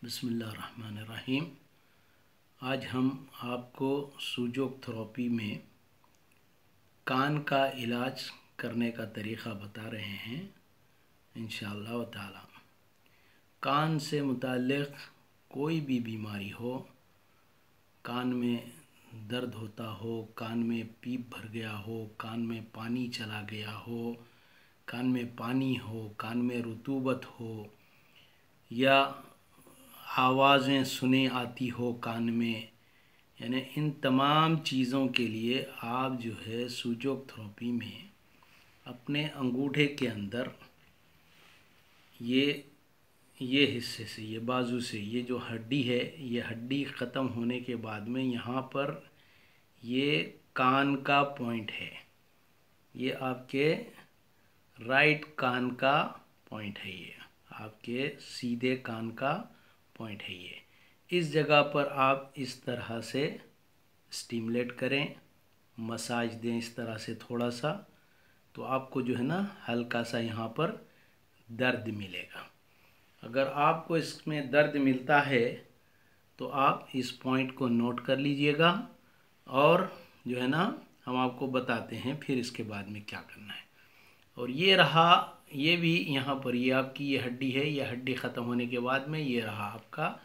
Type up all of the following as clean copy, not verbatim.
बिस्मिल्लाहिर्रहमानिर्रहीम। आज हम आपको सूजोक थेरेपी में कान का इलाज करने का तरीक़ा बता रहे हैं इंशाअल्लाह ताला। कान से मुताल्लिक़ कोई भी बीमारी हो, कान में दर्द होता हो, कान में पीप भर गया हो, कान में पानी चला गया हो, कान में पानी हो, कान में रुतूबत हो या आवाज़ें सुने आती हो कान में, यानी इन तमाम चीज़ों के लिए आप जो है सूजोक थेरेपी में अपने अंगूठे के अंदर ये हिस्से से, ये बाजू से, ये जो हड्डी है, ये हड्डी ख़त्म होने के बाद में यहाँ पर ये कान का पॉइंट है, ये आपके राइट कान का पॉइंट है, ये आपके सीधे कान का पॉइंट है। ये इस जगह पर आप इस तरह से स्टिमुलेट करें, मसाज दें इस तरह से थोड़ा सा, तो आपको जो है ना हल्का सा यहाँ पर दर्द मिलेगा। अगर आपको इसमें दर्द मिलता है तो आप इस पॉइंट को नोट कर लीजिएगा और जो है ना हम आपको बताते हैं फिर इसके बाद में क्या करना है। और ये रहा, ये भी यहाँ पर ये आपकी ये हड्डी है, ये हड्डी ख़त्म होने के बाद में ये रहा आपका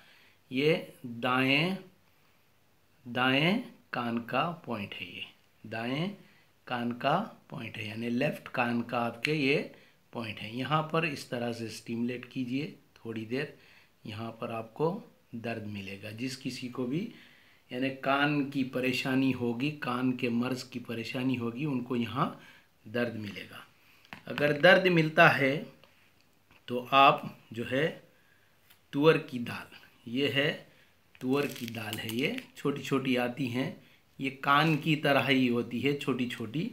ये दाएं कान का पॉइंट है, ये दाएं कान का पॉइंट है, यानी लेफ़्ट कान का आपके ये पॉइंट है। यहाँ पर इस तरह से स्टिमुलेट कीजिए थोड़ी देर, यहाँ पर आपको दर्द मिलेगा। जिस किसी को भी यानी कान की परेशानी होगी, कान के मर्ज़ की परेशानी होगी, उनको यहाँ दर्द मिलेगा। अगर दर्द मिलता है तो आप जो है तुअर की दाल, ये है तुअर की दाल है, ये छोटी छोटी आती हैं, ये कान की तरह ही होती है छोटी छोटी,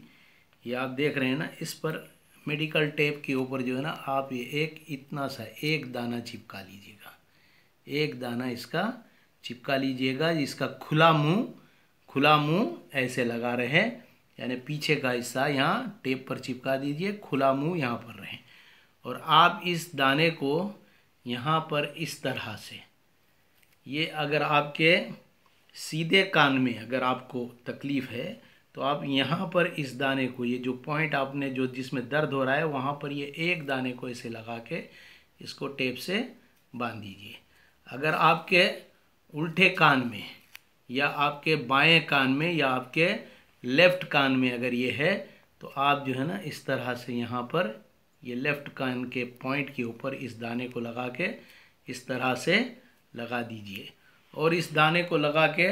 ये आप देख रहे हैं ना। इस पर मेडिकल टेप के ऊपर जो है ना आप ये एक इतना सा एक दाना चिपका लीजिएगा, एक दाना इसका चिपका लीजिएगा। इसका खुला मुंह ऐसे लगा रहे हैं, यानी पीछे का हिस्सा यहाँ टेप पर चिपका दीजिए, खुला मुंह यहाँ पर रहे। और आप इस दाने को यहाँ पर इस तरह से, ये अगर आपके सीधे कान में अगर आपको तकलीफ़ है तो आप यहाँ पर इस दाने को, ये जो पॉइंट आपने जो जिसमें दर्द हो रहा है वहाँ पर ये एक दाने को ऐसे लगा के इसको टेप से बांध दीजिए। अगर आपके उल्टे कान में या आपके बाएं कान में या आपके लेफ़्ट कान में अगर ये है तो आप जो है ना इस तरह से यहाँ पर ये लेफ़्ट कान के पॉइंट के ऊपर इस दाने को लगा के इस तरह से लगा दीजिए और इस दाने को लगा के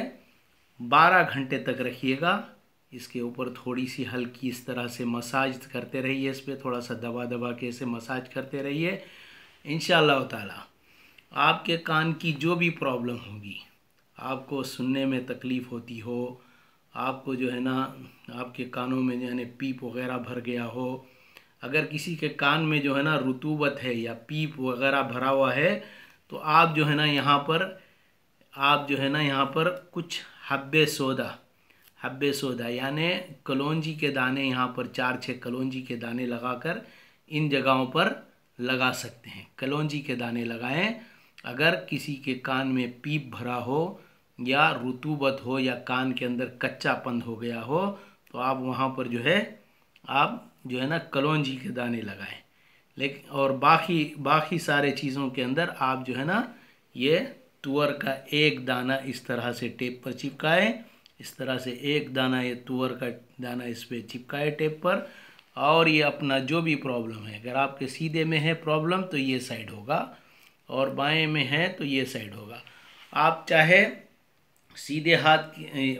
12 घंटे तक रखिएगा। इसके ऊपर थोड़ी सी हल्की इस तरह से मसाज करते रहिए, इस पर थोड़ा सा दबा दबा के इसे मसाज करते रहिए। इंशाअल्लाह ताला आपके कान की जो भी प्रॉब्लम होगी, आपको सुनने में तकलीफ़ होती हो, आपको जो है ना आपके कानों में यानी पीप वगैरह भर गया हो, अगर किसी के कान में जो है ना रुतूबत है या पीप वगैरह भरा हुआ है तो आप जो है ना यहाँ पर कुछ हब्बे सौदा यानी कलौंजी के दाने यहाँ पर 4-6 कलौंजी के दाने लगाकर इन जगहों पर लगा सकते हैं। कलौंजी के दाने लगाएं। अगर किसी के कान में पीप भरा हो या रुतूबत हो या कान के अंदर कच्चापन हो गया हो तो आप वहाँ पर जो है ना कलौंजी के दाने लगाएं। लेकिन और बाकी सारे चीज़ों के अंदर आप जो है ना ये तुअर का एक दाना इस तरह से टेप पर चिपकाएं, इस तरह से एक दाना ये तुअर का दाना इस पर चिपकाए टेप पर। और ये अपना जो भी प्रॉब्लम है, अगर आपके सीधे में है प्रॉब्लम तो ये साइड होगा और बाएं में है तो ये साइड होगा। आप चाहे सीधे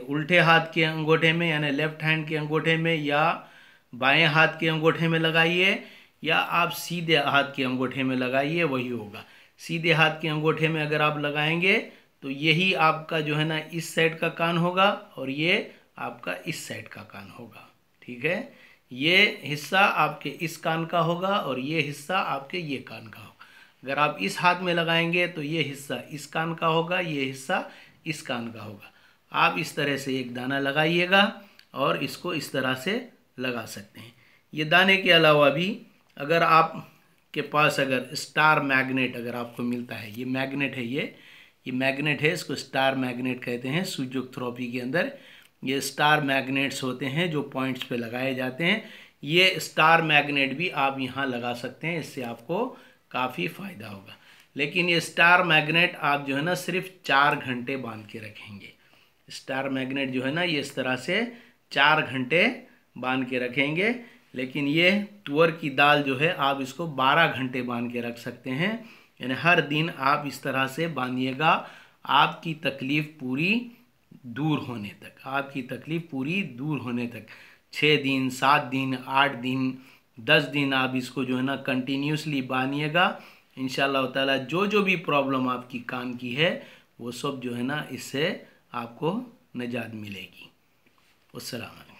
उल्टे हाथ के अंगूठे में यानी लेफ़्ट हैंड के अंगूठे में या बाएं हाथ के अंगूठे में लगाइए या आप सीधे हाथ के अंगूठे में लगाइए, वही होगा। सीधे हाथ के अंगूठे में अगर आप लगाएंगे तो यही आपका जो है ना इस साइड का कान होगा और ये आपका इस साइड का कान होगा, ठीक है। ये हिस्सा आपके इस कान का होगा और ये हिस्सा आपके ये कान का होगा। अगर आप इस हाथ में लगाएंगे तो ये हिस्सा इस कान का होगा, ये हिस्सा इस कान का होगा। आप इस तरह से एक दाना लगाइएगा और इसको इस तरह से लगा सकते हैं। ये दाने के अलावा भी अगर आप के पास अगर स्टार मैग्नेट अगर आपको मिलता है, ये मैग्नेट है, ये मैग्नेट है, इसको स्टार मैग्नेट कहते हैं सूजोथेरेपी के अंदर। ये स्टार मैग्नेट्स होते हैं जो पॉइंट्स पे लगाए जाते हैं। ये स्टार मैग्नेट भी आप यहाँ लगा सकते हैं, इससे आपको काफ़ी फ़ायदा होगा। लेकिन ये स्टार मैग्नेट आप जो है ना सिर्फ 4 घंटे बांध के रखेंगे। स्टार मैग्नेट जो है ना ये इस तरह से 4 घंटे बांध के रखेंगे। लेकिन ये तुअर की दाल जो है आप इसको 12 घंटे बांध के रख सकते हैं। यानी हर दिन आप इस तरह से बांधिएगा, आपकी तकलीफ़ पूरी दूर होने तक, आपकी तकलीफ़ पूरी दूर होने तक। 6 दिन, 7 दिन, 8 दिन, 10 दिन आप इसको जो है ना कंटिन्यूसली बांधिएगा। इंशाअल्लाह ताला जो जो भी प्रॉब्लम आपकी कान की है वो सब जो है ना इससे आपको निजात मिलेगी। अस्सलाम वालेकुम।